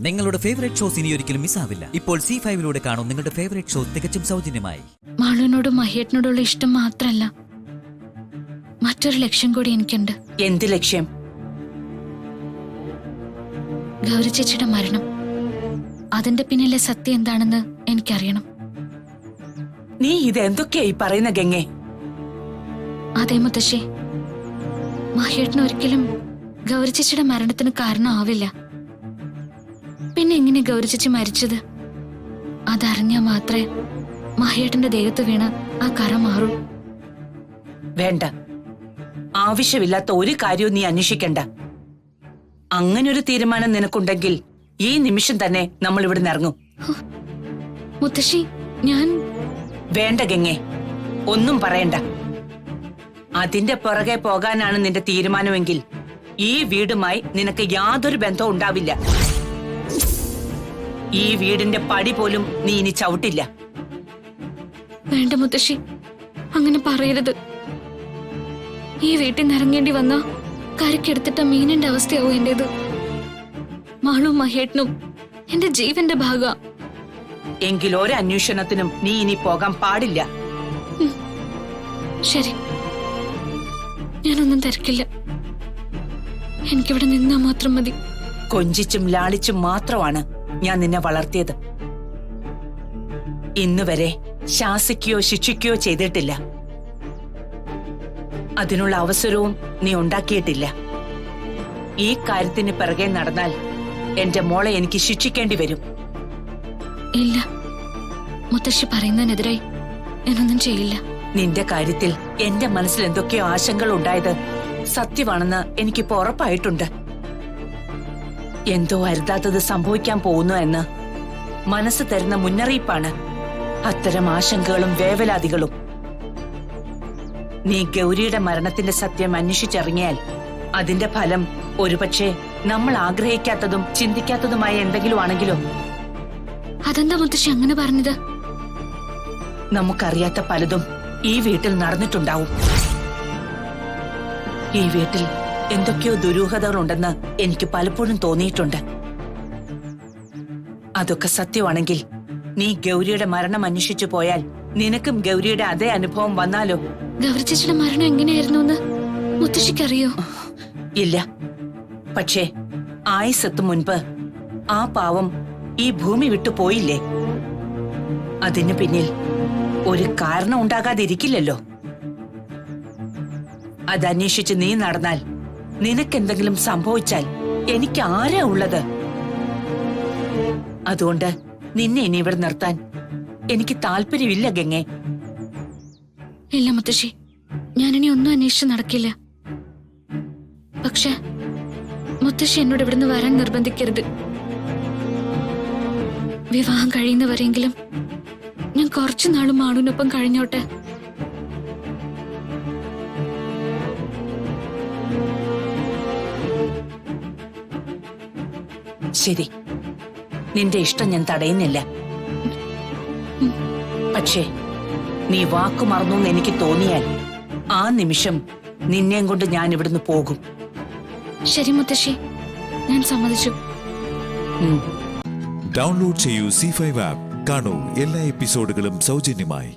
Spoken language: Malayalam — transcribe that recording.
നിങ്ങളുടെ ഫേവറേറ്റ് ഷോസ് ഇനി ഒരിക്കലും മിസ്സാവില്ല. ഇപ്പോൾ C5 കാണും നിങ്ങളുടെ ഫേവറേറ്റ് ഷോ തികച്ചും സൗജന്യമായി. മാളുവിനോടും മഹേട്ടനോടുള്ള ഇഷ്ടം മാത്രല്ല, മറ്റൊരു ലക്ഷ്യം കൂടി എനിക്കുണ്ട്. എന്ത് ലക്ഷ്യം? ഗൗരി ചേച്ചിയുടെ മരണം, അതിന്റെ പിന്നിലെ സത്യം എന്താണെന്ന് എനിക്കറിയണം. നീ ഇതെന്തൊക്കെയായി പറയുന്ന ഗംഗേ? അതേ മുത്തശ്ശി, മഹേട്ടൻ ഒരിക്കലും ഗൗരി ചേച്ചിയുടെ മരണത്തിന് കാരണമാവില്ല. പിന്നെ എങ്ങനെ ഗൗരി ചേച്ചി മരിച്ചത്? അതറിഞ്ഞാ മാത്രമേ മഹേട്ടന്റെ ദേഹത്ത് വീണ് ആ കറ മാറൂ. വേണ്ട, ആവശ്യമില്ലാത്ത ഒരു കാര്യവും നീ അന്വേഷിക്കണ്ട. അങ്ങനൊരു തീരുമാനം നിനക്കുണ്ടെങ്കിൽ ഈ നിമിഷം തന്നെ നമ്മൾ ഇവിടെ ഇറങ്ങും. മുത്തശ്ശി, ഞാൻ... വേണ്ട ഗംഗേ, ഒന്നും പറയണ്ട. അതിന്റെ പുറകെ പോകാനാണ് നിന്റെ തീരുമാനമെങ്കിൽ ഈ വീടുമായി നിനക്ക് യാതൊരു ബന്ധവും ഉണ്ടാവില്ല. ഈ വീടിന്റെ പടി പോലും നീ ഇനി ചവിട്ടില്ല. വേണ്ട മുത്തശ്ശി, അങ്ങനെ പറയരുത്. ഈ വീട്ടിൽ നിന്ന് ഇറങ്ങേണ്ടി വന്ന കരക്കെടുത്തിട്ട മീനിന്റെ അവസ്ഥയാവും എന്റേത്. മാളും മഹേട്ടനും എന്റെ ജീവന്റെ ഭാഗ. എങ്കിൽ ഒരു അന്വേഷണത്തിനും നീ ഇനി പോകാൻ പാടില്ല. ശരി, ഞാനൊന്നും തിരക്കില്ല. എനിക്കിവിടെ നിന്നാ മാത്രം മതി. കൊഞ്ചിച്ചും ലാളിച്ചും മാത്രമാണ് ഞാൻ നിന്നെ വളർത്തിയത്. ഇന്നുവരെ ശാസിക്കുകയോ ശിക്ഷിക്കുകയോ ചെയ്തിട്ടില്ല. അതിനുള്ള അവസരവും നീ ഉണ്ടാക്കിയിട്ടില്ല. ഈ കാര്യത്തിന് പിറകെ നടന്നാൽ എന്റെ മോളെ എനിക്ക് ശിക്ഷിക്കേണ്ടി വരും. ഇല്ല, മുത്തശ്ശി പറയുന്നതിനെതിരായി എന്നൊന്നും ചെയ്യില്ല. നിന്റെ കാര്യത്തിൽ എന്റെ മനസ്സിൽ എന്തൊക്കെയോ ആശങ്കകൾ ഉണ്ടായത് സത്യമാണെന്ന് എനിക്കിപ്പോ ഉറപ്പായിട്ടുണ്ട്. എന്തോ അരുതാത്തത് സംഭവിക്കാൻ പോകുന്നു എന്ന് മനസ്സ് തരുന്ന മുന്നറിയിപ്പാണ് അത്തരം ആശങ്കകളും വേവലാതികളും. നീ ഗൗരിയുടെ മരണത്തിന്റെ സത്യം അന്വേഷിച്ചിറങ്ങിയാൽ അതിന്റെ ഫലം ഒരുപക്ഷെ നമ്മൾ ആഗ്രഹിക്കാത്തതും ചിന്തിക്കാത്തതുമായ എന്തെങ്കിലും ആണെങ്കിലോ? അതെന്താ മുത്തശ്ശി അങ്ങനെ പറഞ്ഞത്? നമുക്കറിയാത്ത പലതും ഈ വീട്ടിൽ നടന്നിട്ടുണ്ടാവും. ഈ വീട്ടിൽ എന്തൊക്കെയോ ദുരൂഹതകളുണ്ടെന്ന് എനിക്ക് പലപ്പോഴും തോന്നിയിട്ടുണ്ട്. അതൊക്കെ സത്യമാണെങ്കിൽ നീ ഗൗരിയുടെ മരണം അന്വേഷിച്ചു പോയാൽ നിനക്കും ഗൗരിയുടെ അതേ അനുഭവം വന്നാലോ? ഗൗരി ചേച്ചിയുടെ മരണം എങ്ങനെയായിരുന്നു എന്ന് മുത്തശ്ശിക്കറിയോ? ഇല്ല, പക്ഷേ ആയുസ്സത്ത് മുൻപ് ആ പാവം ഈ ഭൂമി വിട്ടു പോയില്ലേ? അതിനു പിന്നിൽ ഒരു കാരണം ഉണ്ടാകാതിരിക്കില്ലല്ലോ. അതന്വേഷിച്ച് നീ നടന്നാൽ നിനക്കെന്തെങ്കിലും സംഭവിച്ചാൽ എനിക്ക് ആരാ ഉള്ളത്? അതുകൊണ്ട് നിന്നെ ഇനി ഇവിടെ നിർത്താൻ എനിക്ക് താല്പര്യമില്ല ഗംഗേ. ഇല്ല മുത്തശ്ശി, ഞാനിനി ഒന്നും അന്വേഷിച്ച് നടക്കില്ല. പക്ഷെ മുത്തശ്ശി എന്നോട് ഇവിടുന്ന് വരാൻ നിർബന്ധിക്കരുത്. വിവാഹം കഴിയുന്നവരെങ്കിലും ഞാൻ കുറച്ചു നാളും മാണുവിനൊപ്പം കഴിഞ്ഞോട്ടെ. ശരി, നിന്റെ ഇഷ്ടം ഞാൻ തടയുന്നില്ല. പക്ഷേ നീ വാക്കു മറന്നു എനിക്ക് തോന്നിയാൽ ആ നിമിഷം നിന്നെയും കൊണ്ട് ഞാൻ ഇവിടുന്ന് പോകും. ശരി മുത്തശ്ശി, ഞാൻ സമ്മതിച്ചു. ഡൗൺലോഡ് ചെയ്യൂ C5 ആപ്പ്. കാണൂ എല്ലാ എപ്പിസോഡുകളും സൗജന്യമായി.